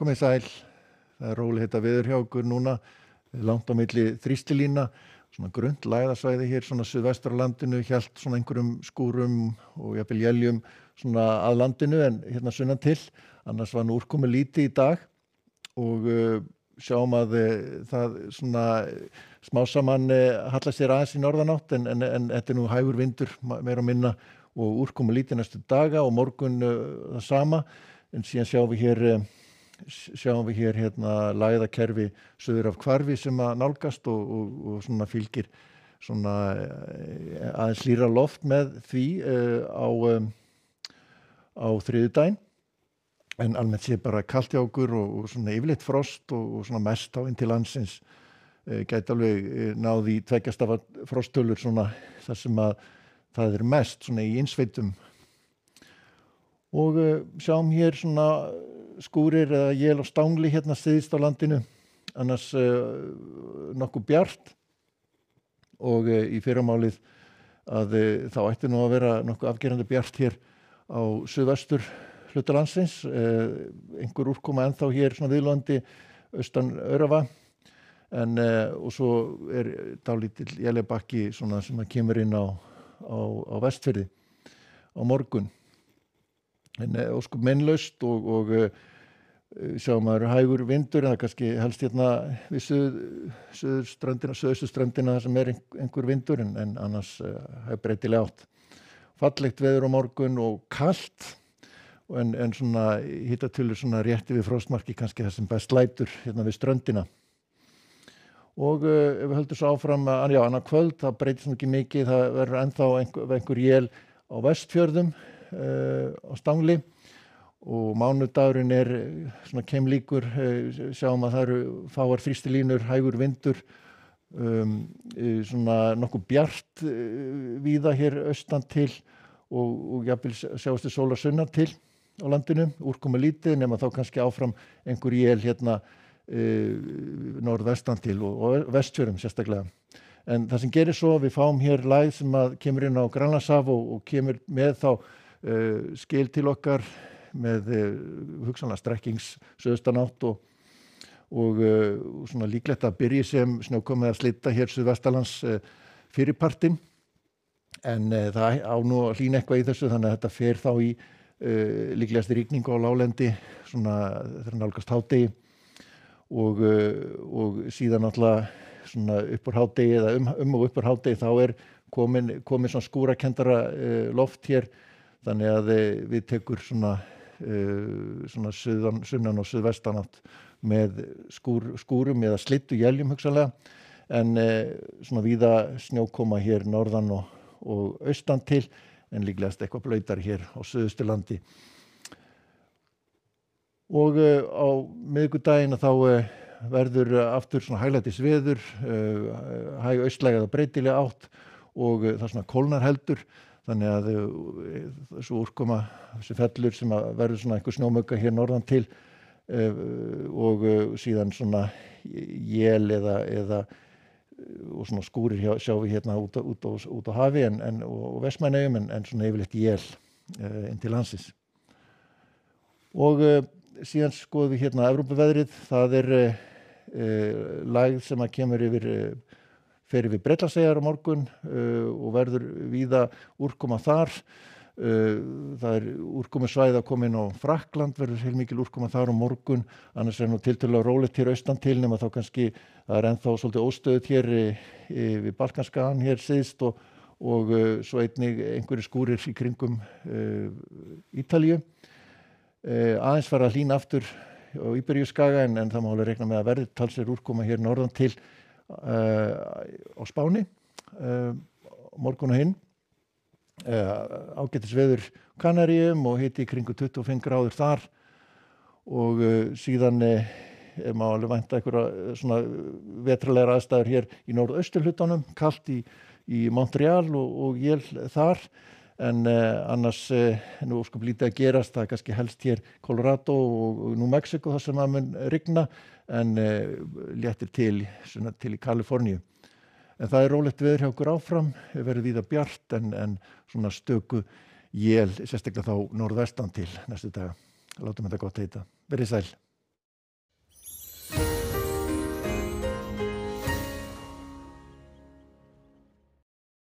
Komið sæl, það rólegheita veður hjá okkur núna, langt á milli þrýstilína, svona grunnt lægðasvæði hér svona suðvestur á landinu, hélt svona einhverjum skúrum og jafnvel éljum svona að landinu en hérna sunnan til, annars var nú úrkomu lítið í dag og sjáum að það svona smá saman hallar sér aðeins í norðanátt en þetta nú hægur vindur meira og minna og úrkomu lítið næstu daga og morgun það sama en síðan sjáum við hér hérna lægðakerfi suður af hvarfi sem að nálgast og svona fylgir svona aðeins hlýra loft með því á þriðjudaginn en almennt sé bara kalt hjá okkur og svona yfirleitt frost og svona mest á inn til landsins gæti alveg náð í 2 stafa frosttölur svona þar sem að það er mest svona í innsveitum og sjáum hér svona skúrir eða él og stangli hérna syðst á landinu annars nokkuð bjart og í fyrramálið að þá ætti nú að vera nokkuð afgerandi bjart hér á suðvestur hluta landsins, einhver úrkoma ennþá hér svona viðlandi austan Öræfa en og svo dálítill élebakki svona sem að kemur inn á Vestfirði á morgun en óskup meinlaust og sjáum að hægur vindur en það kannski helst hérna við suðausturströndina þar sem einhver vindur en annars breytileg átt. Fallegt veður á morgun og kalt en svona hitatölur svona rétt yfir frostmarki kannski það sem best lætur hérna við ströndina. Og ef við höldum svo áfram annað kvöld, það breytist nú ekki mikið, það verður ennþá einhver él á Vestfjörðum á stangli og mánudagurinn svona keimlíkur, sjáum að það eru fáar þrýstilínur, hægur vindur, svona nokkuð bjart víða hér austan til og jafnvel sjáumst við sólar sunnan til á landinu, úrkomu lítið nema þá kannski áfram einhver él hérna norðvestan til og Vestfjörðum sérstaklega. En það sem gerir svo, við fáum hér lægð sem að kemur inn á Grænlandshaf og kemur með þá skil til okkar með hugsanlega strekkings suðaustanátt og svona líklegt að byrji sem snjókomi að slita hér suðvestanlands fyrirpartinn en það á nú að hlýna eitthvað í þessu þannig að þetta fer þá í líklegast rigningu á láglendi svona þegar nálgast hádegi og síðan náttúrulega svona upp úr hádegi eða og upp úr hádegi þá komin svona skúrakendara loft hér þannig að við tekur svona sunnan og suðvestanátt með skúrum eða slittu éljum hugsanlega en svona víða snjókoma hér norðan og austan til en líklegast eitthvað blautar hér á Suðausturlandi. Og á miðvikudaginn þá verður aftur svona hæglætis veður, hæg austlæg eða breytileg átt og það svona kólnar heldur þannig að þessu úrkoma, þessi fellur sem að verður svona einhver snjómugga hér norðan til og síðan svona él eða og svona skúrir sjáum við hérna út á hafi og Vestmannaeyjum en svona yfirleitt él inn til landsins. Og síðan skoðum við hérna Evrópuveðrið, það lægð sem að kemur fer yfir Bretlandseyjar á morgun og verður víða úrkoma þar. Það úrkomusvæði að koma inn á Frakkland, verður heilmikil úrkoma þar á morgun, annars nú tiltölulega rólegt hér austan til nema þá kannski það ennþá svolítið óstöðugt hér við Balkanskagann hér syðst og svo einnig einhverjir skúrir í kringum Ítalíu. Aðeins fara að hlýna aftur á Íberíuskaga en það má alveg reikna með að verði talsverð úrkoma hér norðan til á Spáni morgun og hinn. Ágætis veður Kanaríum og hiti í kringu 25 gráður þar og síðan má alveg vænta einhverja svona vetralegar aðstæður hér í norðausturhlutanum, kalt í Montreal og él þar en annars nú óskup lítið að gerast, það kannski helst hér Colorado og New Mexico þar sem að mun rigna en léttir til í Kaliforníu. En það rólegt veður hjá okkur áfram, verður víða bjart en svona stöku él, sérstaklega þá norðvestan til næstu daga. Látum þetta gott heita. Verið sæl.